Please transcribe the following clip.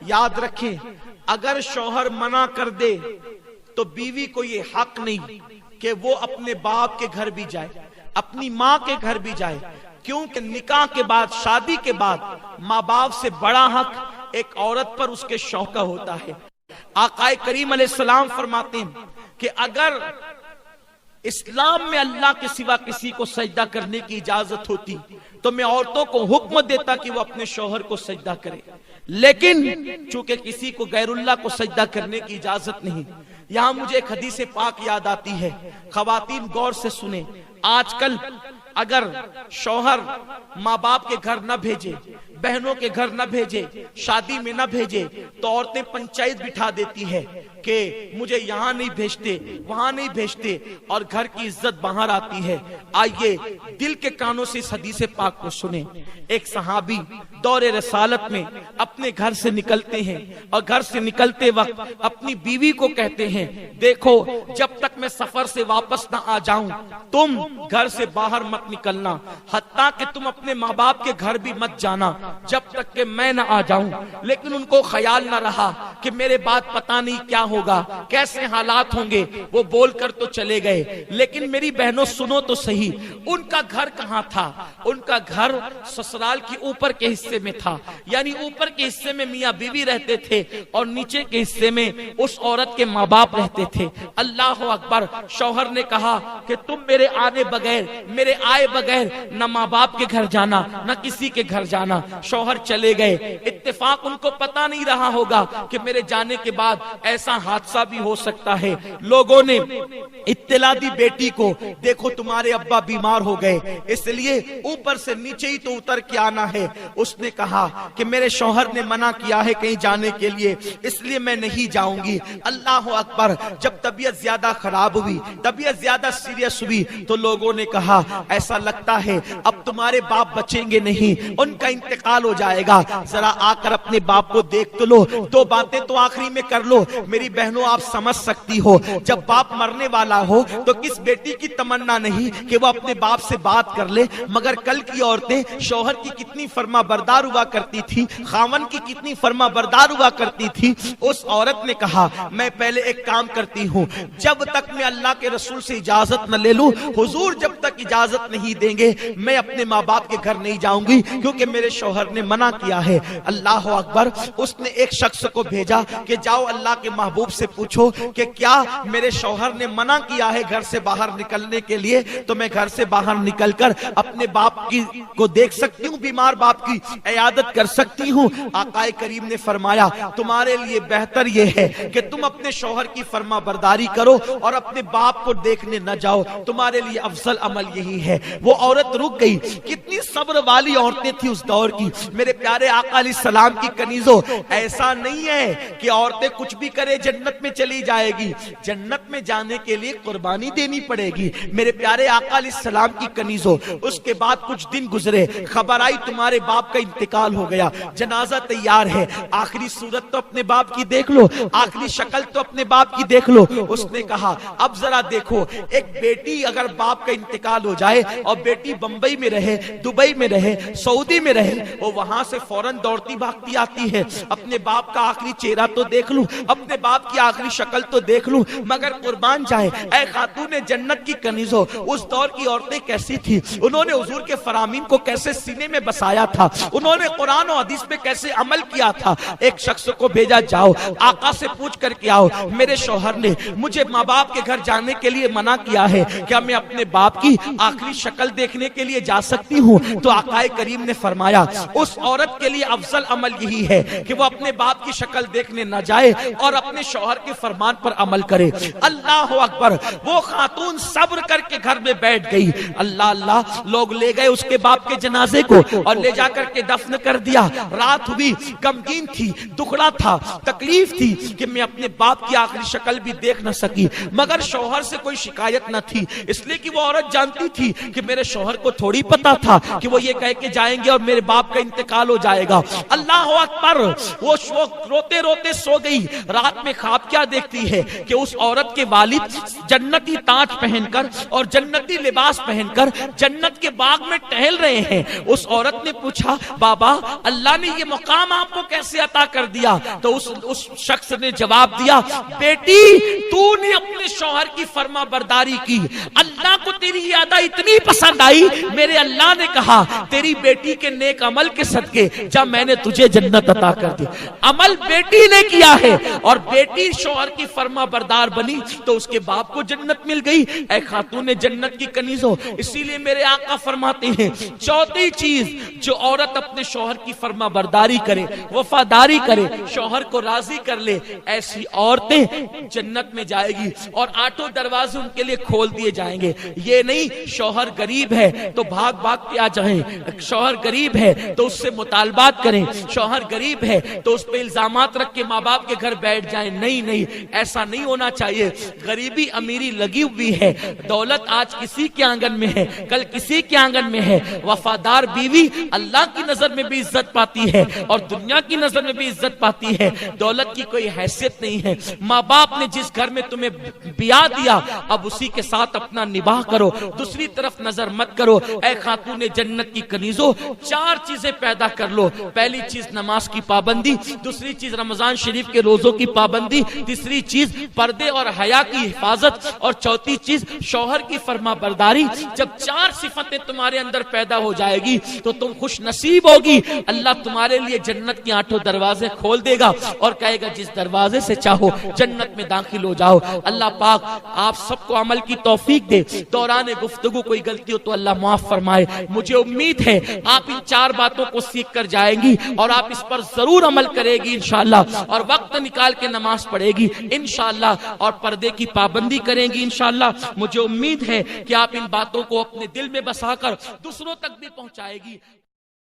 یاد رکھیں اگر شوہر منع کر دے تو بیوی کو یہ حق نہیں کہ وہ اپنے باپ کے گھر بھی جائے، اپنی ماں کے گھر بھی جائے، کیونکہ نکاح کے بعد، شادی کے بعد ماں باپ سے بڑا حق ایک عورت پر اس کے شوہر کا ہوتا ہے۔ آقا کریم علیہ السلام فرماتے ہیں کہ اگر اسلام میں اللہ کے سوا کسی کو سجدہ کرنے کی اجازت ہوتی تو میں عورتوں کو حکم دیتا کہ وہ اپنے شوہر کو سجدہ کرے، لیکن چونکہ کسی کو غیر اللہ کو سجدہ کرنے کی اجازت نہیں۔ یہاں مجھے ایک حدیث پاک یاد آتی ہے، خواتین غور سے سنیں۔ آج کل اگر شوہر ماں باپ کے گھر نہ بھیجے، بہنوں کے گھر نہ بھیجے، شادی میں نہ بھیجے، تو عورتیں پنچایت بٹھا دیتی ہے کہ مجھے یہاں نہیں بھیجتے، وہاں نہیں بھیجتے، اور گھر کی عزت باہر آتی ہے۔ آئیے دل کے کانوں سے اس حدیث پاک کو سنیں۔ ایک صحابی دور رسالت میں اپنے گھر سے نکلتے ہیں اور گھر سے نکلتے وقت اپنی بیوی کو کہتے ہیں، دیکھو جب تک میں سفر سے واپس نہ آ جاؤں تم گھر سے باہر مت نکلنا، حتیٰ کہ تم اپنے ماں باپ کے گھر بھی مت جانا جب تک کہ میں نہ آ جاؤں۔ لیکن ان کو خیال نہ رہا کہ میرے بعد پتہ نہیں کیا ہوگا، کیسے حالات ہوں گے، وہ بول کر تو چلے گئے۔ لیکن میری بہنوں سنو تو صحیح، ان کا گھر کہاں تھا؟ ان کا گھر سسرال کی اوپر کے حصے میں تھا، یعنی اوپر کے حصے میں میاں بیوی رہتے تھے اور نیچے کے حصے میں اس عورت کے ماں باپ رہتے تھے۔ اللہ اکبر! شوہر نے کہا کہ تم میرے آنے بغیر، میرے آئے بغیر نہ ماں باپ کے گھر جانا نہ کسی کے گھر جانا۔ شوہر چلے گئے، اتفاق ان کو پتا نہیں رہا ہوگا کہ میرے جانے کے بعد ایسا حادثہ بھی ہو سکتا ہے۔ لوگوں نے اطلاع دی بیٹی کو، دیکھو تمہارے ابا بیمار ہو گئے، اس لیے اوپر سے نیچے ہی تو اتر کے آنا ہے۔ اس نے کہا کہ میرے شوہر نے منع کیا ہے کہیں جانے کے لیے، اس لیے میں نہیں جاؤں گی۔ اللہ اکبر! جب طبیعت زیادہ خراب ہوئی، طبیعت زیادہ سیریس ہوئی، تو لوگوں نے کہا ایسا لگتا ہے اب تمہارے باپ بچیں گے نہیں، ان کا انتقال ہو جائے گا، ذرا آ کر اپنے باپ کو دیکھ تو لو، دو باتیں تو آخری میں کر لو۔ میری بہنوں آپ سمجھ سکتی ہو جب باپ مرنے والا ہو تو کس بیٹی کی تمنا نہیں کہ وہ اپنے باپ سے بات کر لے؟ مگر کل کی عورتیں شوہر کی کتنی فرما بردار ہوا کرتی تھی، خاون کی کتنی فرما بردار ہوا کرتی تھی۔ اس عورت نے کہا میں پہلے ایک کام کرتی ہوں، جب تک میں اللہ کے رسول سے اجازت نہ لے لوں، حضور جب تک اجازت نہیں دیں گے میں اپنے ماں باپ کے گھر نہیں جاؤں گی، کیونکہ میرے شوہر نے منع کیا ہے۔ اللہ اکبر! اس نے ایک شخص کو بھیجا کہ جاؤ اللہ کے محبوب سے پوچھو کہ کیا میرے شوہر نے منع کیا ہے گھر سے باہر نکلنے کے لیے، تو میں گھر سے باہر نکل کر اپنے باپ کی کو دیکھ سکتی ہوں، بیمار باپ کی عیادت کر سکتی ہوں۔ آقا کریم نے فرمایا تمہارے لیے بہتر یہ ہے کہ تم اپنے شوہر کی فرما برداری کرو اور اپنے باپ کو دیکھنے نہ جاؤ، تمہارے لیے افضل عمل یہی ہے۔ وہ عورت رک گئی۔ کتنی صبر والی عورتیں تھی اس دور کی، میرے پیارے آقا علیہ السلام کی کنیزوں۔ ایسا نہیں ہے کہ عورتیں کچھ بھی کرے جنت میں چلی جائے گی، جنت میں جانے کے لیے قربانی دینی پڑے گی۔ میرے پیارے آقا علیہ السلام کی کنیزوں، اس کے بعد کچھ دن گزرے، خبر آئی تمہارے باپ کا انتقال ہو گیا، جنازہ تیار ہے، آخری صورت تو اپنے باپ کی دیکھ لو، آخری شکل تو اپنے باپ کی دیکھ لو۔ اس نے کہا اب ذرا دیکھو، ایک بیٹی اگر باپ کا انتقال ہو جائے اور بیٹی بمبئی میں رہے، دبئی میں رہے، سعودی میں رہے، وہ وہاں سے فوراً دوڑتی بھاگتی آتی ہے، اپنے باپ کا آخری چہرہ تو دیکھ لوں، اپنے باپ کی آخری شکل تو دیکھ لوں۔ مگر قربان جائے اے خاتون جنت کی کنیزوں، اس دور کی عورتیں کیسی تھی، انہوں نے حضور کے فرامین کو کیسے سینے میں بسایا تھا، انہوں نے قرآن و حدیث پہ کیسے عمل کیا تھا۔ ایک شخص کو بھیجا جاؤ آقا سے پوچھ کر کے آؤ میرے شوہر نے مجھے ماں باپ کے گھر جانے کے لیے منع کیا ہے، کیا میں اپنے باپ کی آخری شکل دیکھنے کے لیے جا سکتی ہوں؟ تو آقا کریم نے فرمایا اس عورت کے لیے افضل عمل یہی ہے کہ وہ اپنے باپ کی شکل دیکھنے نہ جائے اور اپنے شوہر کے فرمان پر عمل کرے۔ اللہ اکبر! وہ خاتون صبر کر کے گھر میں بیٹھ گئی۔ اللہ اللہ! لوگ لے گئے اس کے باپ کے جنازے کو اور لے جا کر کے دفن کر دیا۔ رات ہوئی، غمگین تھی، دکھڑا تھا، تکلیف تھی کہ میں اپنے باپ کی آخری شکل بھی دیکھ نہ سکی، مگر شوہر سے کوئی شکایت نہ تھی، اس لیے کہ وہ عورت جانتی تھی کہ میرے شوہر کو تھوڑی پتا تھا کہ وہ یہ کہہ کے جائیں گے اور میرے باپ کا انتقال ہو جائے گا۔ اللہ اکبر! وہ روتے روتے سو گئی. رات میں خواب کیا دیکھتی ہے کہ اس عورت کے والد جنتی تاج پہن کر اور جنتی لباس پہن کر جنت کے باغ میں ٹہل رہے ہیں. اس عورت نے پوچھا بابا اللہ نے یہ مقام آپ کو کیسے عطا کر دیا؟ تو اس شخص نے جواب دیا بیٹی تو نے اپنے شوہر کی فرما برداری کی, اللہ کو تیری یہ ادا اتنی پسند آئی, میرے اللہ نے کہا تیری بیٹی کے نیک عمل کے صدقے جب میں نے تجھے جنت عطا کر دی. عمل بیٹی نے کیا ہے اور بیٹی شوہر کی فرما بردار بنی تو اس کے باپ کو جنت مل گئی. اے خاتون جنت کی کنیزوں, اسی لیے میرے آقا فرماتے ہیں چوتھی چیز جو عورت اپنے شوہر کی فرما برداری کرے, وفاداری کرے, شوہر کو راضی کر لے, ایسی عورتیں جنت میں جائے گی اور 8 دروازے ان کے لیے کھول دیے جائیں گے. یہ نہیں شوہر غریب ہے تو بھاگ بھاگ کے آ جائیں, شوہر غریب ہے تو اس سے مطالبات کریں, شوہر غریب ہے تو اس پہ الزامات رکھ کے ماں باپ کے گھر بیٹھ جائیں. نہیں, ایسا نہیں ہونا چاہیے. غریبی امیری لگی ہوئی ہے, دولت آج کسی کے آنگن میں ہے, کل کسی کے آنگن میں ہے. وفادار بیوی اللہ کی نظر میں بھی عزت پاتی ہے اور دنیا کی نظر میں بھی عزت پاتی ہے. دولت کی کوئی حیثیت نہیں ہے. ماں باپ نے جس گھر میں تمہیں بیاہ دیا اب اسی کے ساتھ اپنا نباہ کرو, دوسری طرف نظر مت کرو. اے خاتون جنت کی کنیزوں, 4 چیزیں پیدا کر لو. پہلی چیز نماز کی پابندی, دوسری چیز رمضان شریف کے روزوں کی پابندی, تیسری چیز پردے اور حیا کی حفاظت اور چوتھی چیز شوہر کی فرما برداری. جب 4 صفتیں تمہارے اندر پیدا ہو جائے گی تو تم خوش نصیب ہوگی. اللہ تمہارے لیے جنت کی 8 دروازے کھول دے گا اور کہے گا جس دروازے سے چاہو جنت میں داخل ہو جاؤ. اللہ پاک آپ سب کو عمل کی توفیق دے. دوران گفتگو کوئی غلطی ہو تو اللہ معاف فرمائے. مجھے امید ہے آپ ان 4 باتوں کو سیکھ کر جائیں گی اور آپ اس پر ضرور عمل کرے گی انشاءاللہ, اور وقت نکال کے نماز پڑھے گی انشاءاللہ, اور پردے کی پابندی کریں گی انشاءاللہ. مجھے امید ہے کہ آپ ان باتوں کو اپنے دل میں بسا کر دوسروں تک بھی پہنچائے گی.